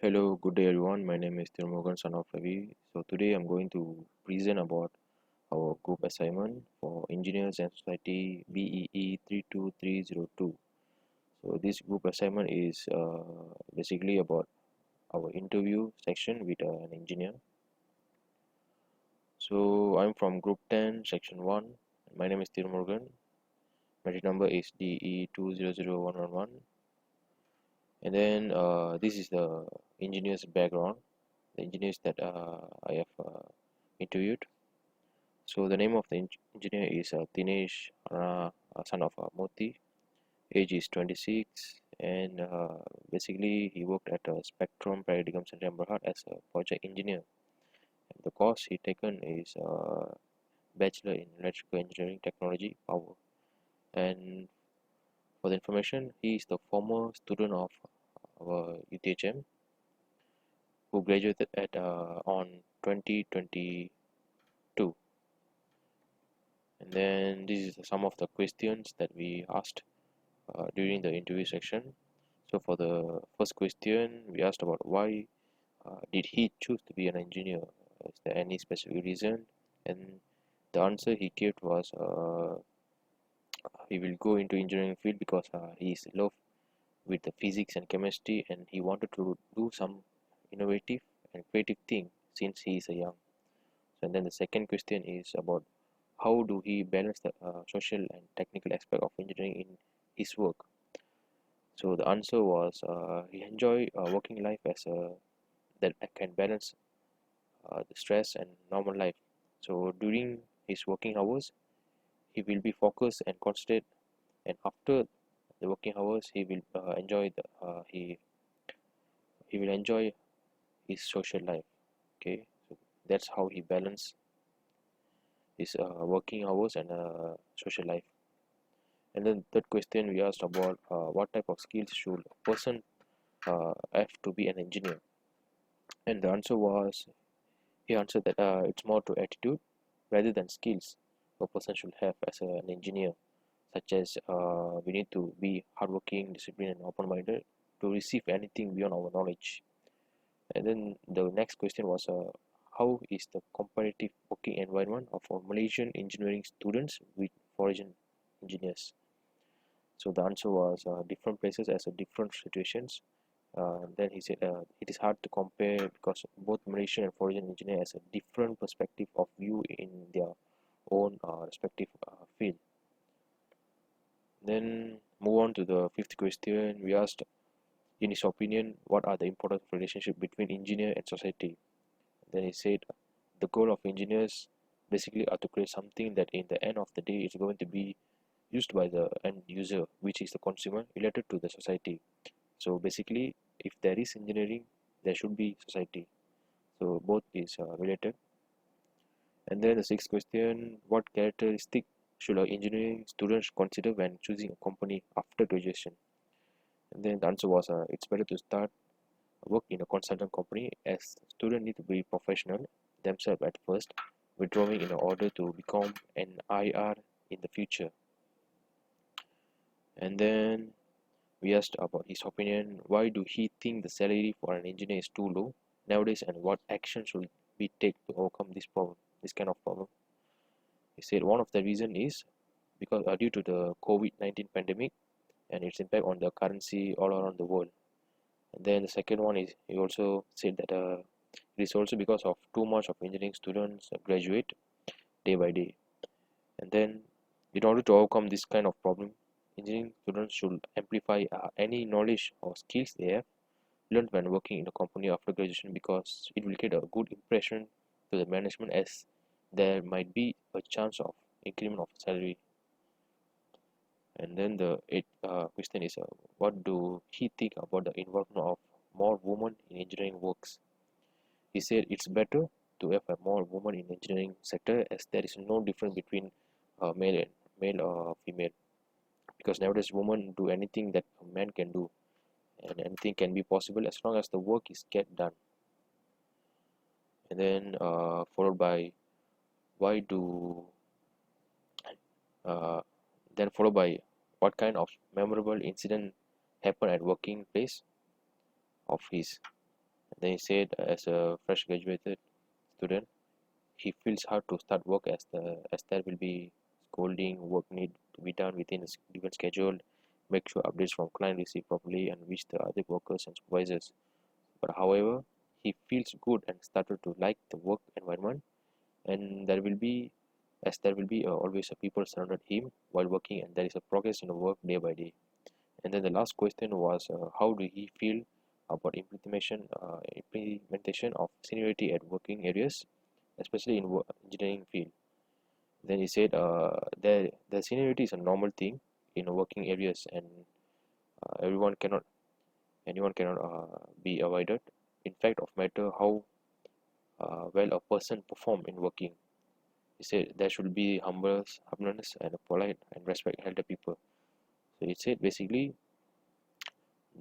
Hello, good day everyone. My name is Tirumugan, son of Ravi. So today I'm going to present about our group assignment for Engineers and Society BEE 32302. So this group assignment is basically about our interview section with an engineer. So I'm from Group 10, Section 1. My name is Tirumugan. My number is DE200111. And then this is the engineer's background, the engineers that I have interviewed. So the name of the engineer is Dinesh, son of Moti. Age is 26, and basically he worked at Spectrum Paradigm Center in Berhad as a project engineer. And the course he taken is Bachelor in Electrical Engineering Technology Power. And for the information, he is the former student of our UTHM who graduated at on 2022. And then this is some of the questions that we asked during the interview section. So for the first question, we asked about why did he choose to be an engineer? Is there any specific reason? And the answer he gave was he will go into engineering field because he is in love with the physics and chemistry, and he wanted to do some innovative and creative thing since he is a young. And then the second question is about how do he balance the social and technical aspect of engineering in his work. So the answer was he enjoy working life as a that can balance the stress and normal life. So during his working hours, he will be focused and concentrate, and after the working hours, he will enjoy the he will enjoy his social life. Okay, so that's how he balance his working hours and social life. And then third question we asked about what type of skills should a person have to be an engineer, and the answer was he answered that it's more to attitude rather than skills a person should have as an engineer, such as we need to be hardworking, disciplined, and open-minded to receive anything beyond our knowledge. And then the next question was how is the competitive working environment of Malaysian engineering students with foreign engineers? So the answer was different places as a different situations. Then he said it is hard to compare because both Malaysian and foreign engineer has a different perspective of view in their own respective field. Then move on to the fifth question. We asked, in his opinion, what are the important relationship between engineer and society? Then he said, the goal of engineers basically are to create something that in the end of the day is going to be used by the end user, which is the consumer, related to the society. So basically, if there is engineering, there should be society. So both is related. And then the sixth question, what characteristic should an engineering student consider when choosing a company after graduation? And then the answer was it's better to start work in a consultant company as students need to be professional themselves at first, withdrawing in order to become an IR in the future. And then we asked about his opinion, why do he think the salary for an engineer is too low nowadays, and what action should we take to overcome this problem, this kind of problem. He said one of the reason is because due to the COVID-19 pandemic and its impact on the currency all around the world. And then the second one is he also said that it is also because of too much of engineering students graduate day by day. And then in order to overcome this kind of problem, engineering students should amplify any knowledge or skills they have learned when working in a company after graduation, because it will get a good impression to the management, as there might be a chance of increment of salary. And then the eighth question is what do he think about the involvement of more women in engineering works? He said it's better to have a more women in engineering sector, as there is no difference between male or female, because nowadays women do anything that a man can do, and anything can be possible as long as the work is get done. And then followed by why do uh, then followed by what kind of memorable incident happened at working place of his. Then he said, as a fresh graduated student, he feels hard to start work as there will be scolding, work need to be done within a given schedule, make sure updates from client receive properly, and reach the other workers and supervisors. But however, he feels good and started to like the work environment, and there will be always a people surrounded him while working, and there is a progress in the work day by day. And then the last question was, how do he feel about implementation of seniority at working areas, especially in engineering field. Then he said, the seniority is a normal thing in working areas, and everyone cannot anyone cannot be avoided. In fact, of matter how well a person perform in working. He said there should be humbleness and a polite and respect elder people. So he said basically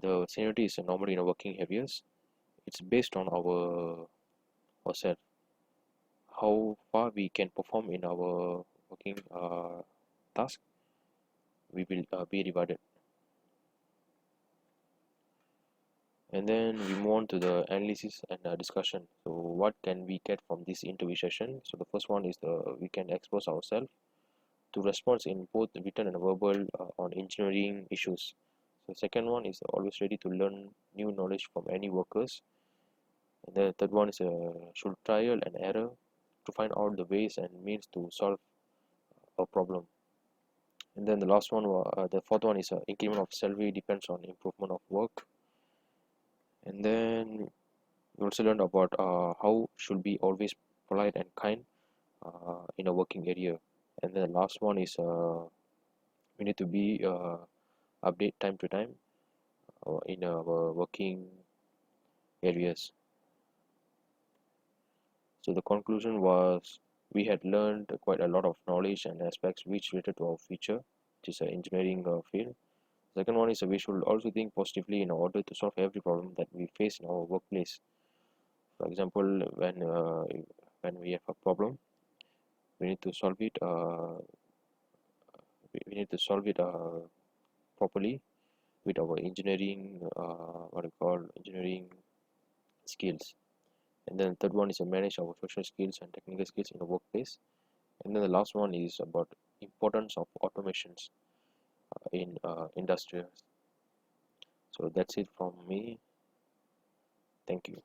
the seniority is normal in working areas. It's based on ourselves, how far we can perform in our working task. We will be rewarded. And then we move on to the analysis and discussion. So what can we get from this interview session? So the first one is we can expose ourselves to response in both written and verbal on engineering issues. So second one is always ready to learn new knowledge from any workers. And the third one is should trial and error to find out the ways and means to solve a problem. And then the fourth one is increment of salary depends on improvement of work. And then we also learned about how should be always polite and kind in a working area. And then the last one is we need to be update time to time in our working areas. So the conclusion was we had learned quite a lot of knowledge and aspects which related to our future, which is an engineering field. Second one is we should also think positively in order to solve every problem that we face in our workplace. For example, when we have a problem, we need to solve it. We need to solve it properly with our engineering, what we call engineering skills. And then the third one is to manage our social skills and technical skills in the workplace. And then the last one is about importance of automations in industrials. So that's it from me. Thank you.